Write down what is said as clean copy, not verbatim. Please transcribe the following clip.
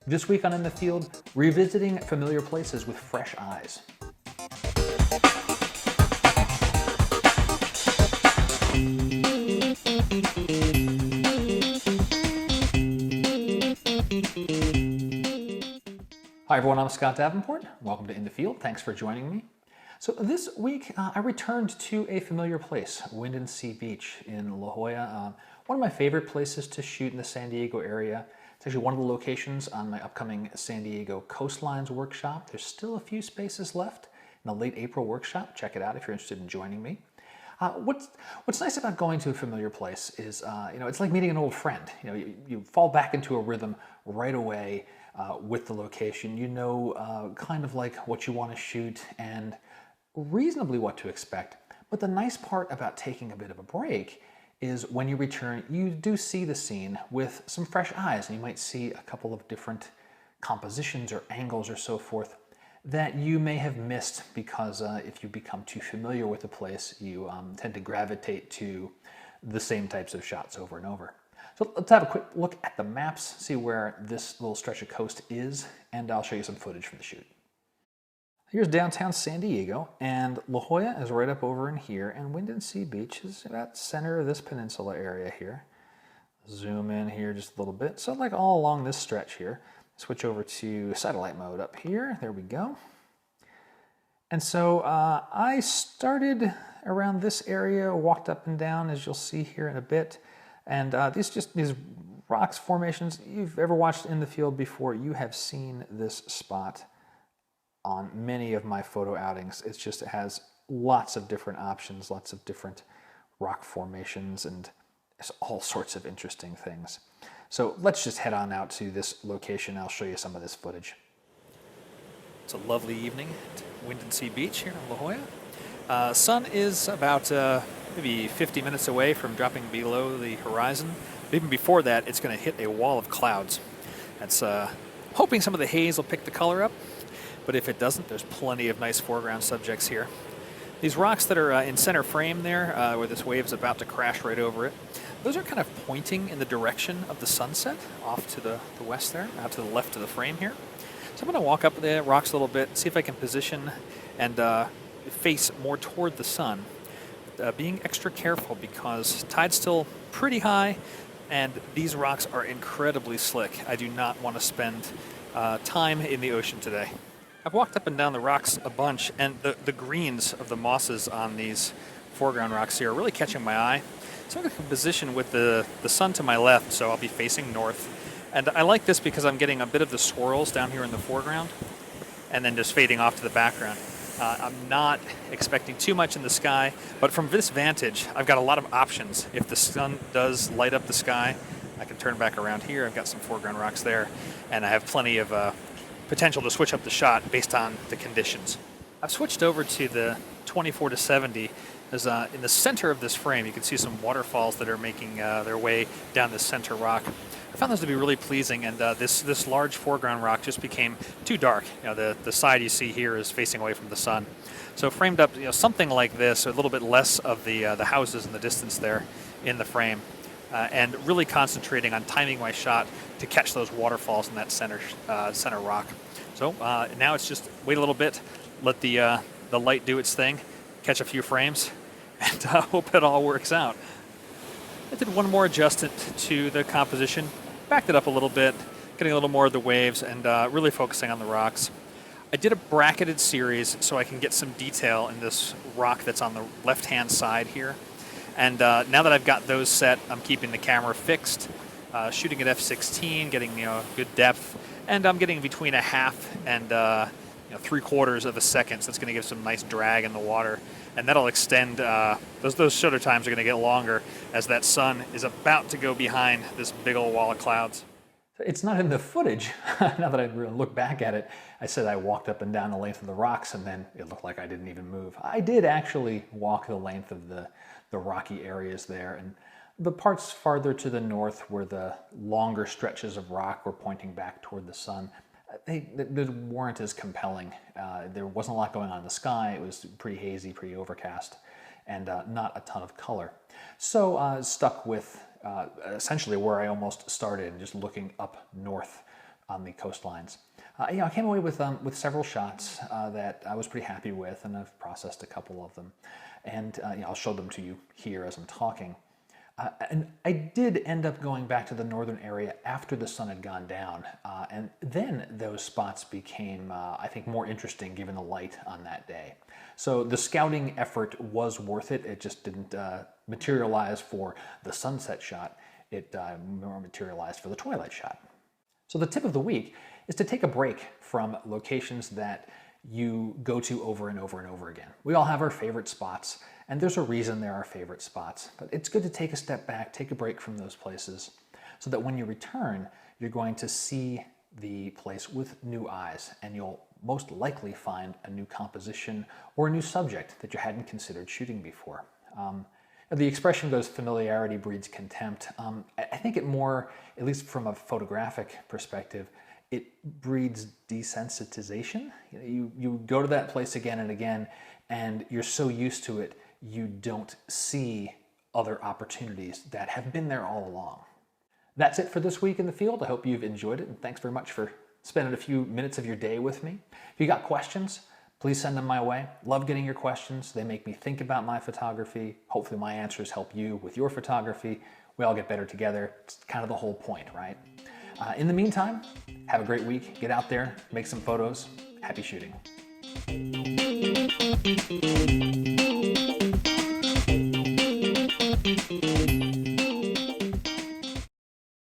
This week on In the Field, revisiting familiar places with fresh eyes. Hi everyone, I'm Scott Davenport. Welcome to In the Field. Thanks for joining me. So this week I returned to a familiar place, Windansea Beach in La Jolla. One of my favorite places to shoot in the San Diego area. It's actually one of the locations on my upcoming San Diego Coastlines workshop. There's still a few spaces left in the late April workshop. Check it out if you're interested in joining me. What's nice about going to a familiar place is, it's like meeting an old friend. You fall back into a rhythm right away with the location. You know kind of like what you want to shoot and reasonably what to expect. But the nice part about taking a bit of a break is when you return, you do see the scene with some fresh eyes, and you might see a couple of different compositions or angles or so forth that you may have missed because if you become too familiar with a place, you tend to gravitate to the same types of shots over and over. So let's have a quick look at the maps, see where this little stretch of coast is, and I'll show you some footage from the shoot. Here's downtown San Diego, and La Jolla is right up over in here, and Windansea Beach is about center of this peninsula area here. Zoom in here just a little bit. So like all along this stretch here. Switch over to satellite mode up here. There we go. And so I started around this area, walked up and down, as you'll see here in a bit. And these rocks formations, you've ever watched In the Field before, you have seen this spot on many of my photo outings. It has lots of different options, lots of different rock formations, and there's all sorts of interesting things. So let's just head on out to this location. I'll show you some of this footage. It's a lovely evening at Windansea Beach here in La Jolla. Sun is about maybe 50 minutes away from dropping below the horizon. But even before that, it's going to hit a wall of clouds. That's hoping some of the haze will pick the color up. But if it doesn't, there's plenty of nice foreground subjects here. These rocks that are in center frame there, where this wave's about to crash right over it, those are kind of pointing in the direction of the sunset off to the west there, out to the left of the frame here. So I'm going to walk up the rocks a little bit, see if I can position and face more toward the sun. Being extra careful because tide's still pretty high and these rocks are incredibly slick. I do not want to spend time in the ocean today. I've walked up and down the rocks a bunch, and the greens of the mosses on these foreground rocks here are really catching my eye. So I'm going to position with the sun to my left, so I'll be facing north. And I like this because I'm getting a bit of the swirls down here in the foreground, and then just fading off to the background. I'm not expecting too much in the sky, but from this vantage, I've got a lot of options. If the sun does light up the sky, I can turn back around here. I've got some foreground rocks there, and I have plenty of potential to switch up the shot based on the conditions. I've switched over to the 24 to 70. As in the center of this frame, you can see some waterfalls that are making their way down this center rock. I found those to be really pleasing, and this large foreground rock just became too dark. The side you see here is facing away from the sun. So framed up, something like this, a little bit less of the houses in the distance there in the frame, and really concentrating on timing my shot to catch those waterfalls in that center rock. So now it's just wait a little bit, let the light do its thing, catch a few frames, and hope it all works out. I did one more adjustment to the composition, backed it up a little bit, getting a little more of the waves, and really focusing on the rocks. I did a bracketed series so I can get some detail in this rock that's on the left-hand side here. And now that I've got those set, I'm keeping the camera fixed, shooting at f/16, getting good depth, and I'm getting between a half and 3/4 of a second, so it's going to give some nice drag in the water, and that'll extend. Those shutter times are going to get longer as that sun is about to go behind this big old wall of clouds. It's not in the footage. Now that I really look back at it, I said I walked up and down the length of the rocks, and then it looked like I didn't even move. I did actually walk the length of the rocky areas there, and the parts farther to the north where the longer stretches of rock were pointing back toward the sun, they weren't as compelling. There wasn't a lot going on in the sky. It was pretty hazy, pretty overcast, and not a ton of color. So stuck with essentially where I almost started, just looking up north on the coastlines. I came away with several shots that I was pretty happy with, and I've processed a couple of them. And I'll show them to you here as I'm talking. And I did end up going back to the northern area after the sun had gone down, and then those spots became, I think, more interesting given the light on that day. So the scouting effort was worth it. It just didn't materialize for the sunset shot. It more materialized for the twilight shot. So the tip of the week is to take a break from locations that you go to over and over and over again. We all have our favorite spots, and there's a reason they're our favorite spots, but it's good to take a step back, take a break from those places, so that when you return, you're going to see the place with new eyes, and you'll most likely find a new composition or a new subject that you hadn't considered shooting before. The expression goes, familiarity breeds contempt. I think it more, at least from a photographic perspective, it breeds desensitization. You go to that place again and again, and you're so used to it, you don't see other opportunities that have been there all along. That's it for this week in the field. I hope you've enjoyed it, and thanks very much for spending a few minutes of your day with me. If you got questions, please send them my way. Love getting your questions. They make me think about my photography. Hopefully my answers help you with your photography. We all get better together. It's kind of the whole point, right? In the meantime, have a great week. Get out there, make some photos. Happy shooting.